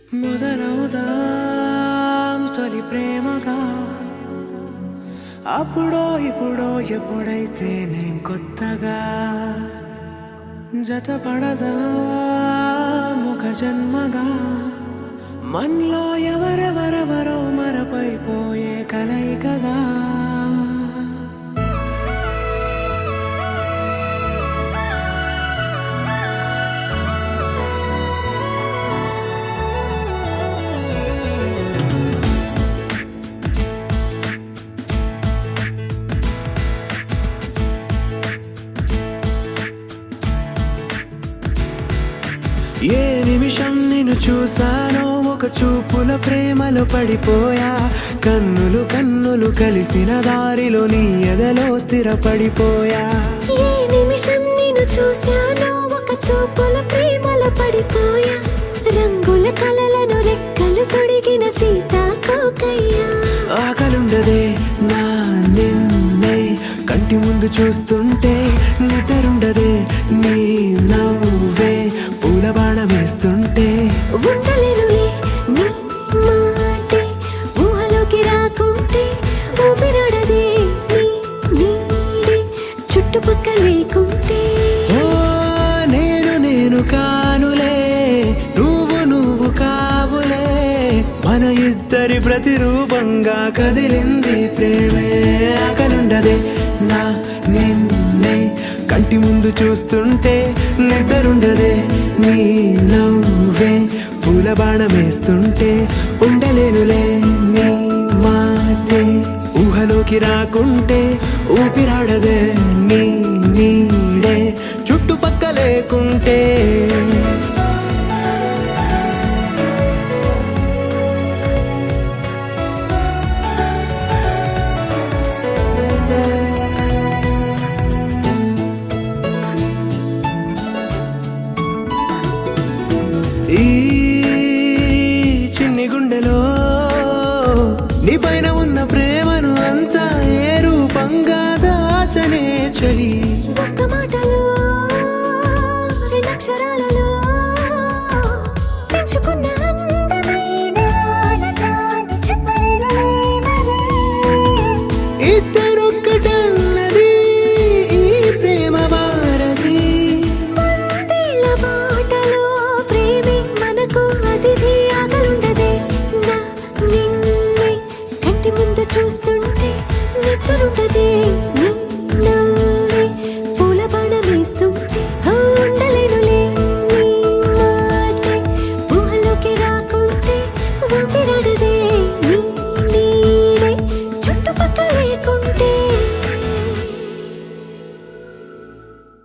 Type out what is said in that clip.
మొదలవుదాం తొలి ప్రేమగా అప్పుడో ఇప్పుడో ఎప్పుడైతే నేను కొత్తగా జతపడదా ఒక జన్మగా మనలో ఎవరెవరెవరో మరపైపోయే కలయికగా ఏ నిమిషం నిన్ను చూసానో ఒక చూపుల ప్రేమలో పడిపోయా కన్నులు కన్నులు కలిసిన దారిలో నీ ఎదలో స్థిరపడిపోయా ఏ నిమిషం నిన్ను చూసానో ఒక చూపుల ప్రేమలో పడిపోయా రంగుల కలలను రెక్కలు తొడిగిన సీతాకోకయ్యా ఆకలుండదే నా నిన్నే కంటి ముందు చూస్తుంటే నిద్రుండదే నీ నవ్వే పూల బాణం వేస్తుంటే ఉండలేనులే నీ మాటే ఊహలోకి రాకుంటే ఊపిరాడదే నీ నీడే చుట్టుపక్కల లేకుంటే ఓ నేను కానులే నువ్వు కావులే మన ఇద్దరి ప్రతిరూపంగా కదిలింది ప్రేమే ఆకలుండదే నా నిన్నే కంటి ముందు చూస్తుంటే నిద్రుండదే నీ నవ్వే పూల బాణం వేస్తుంటే ఉండలేనులే నీ మాటే ఊహలోకి రాకుంటే ఊపిరాడదే నీ నీడే చుట్టుపక్క లేకుంటే ఈ చిన్ని గుండెలో నీ పైన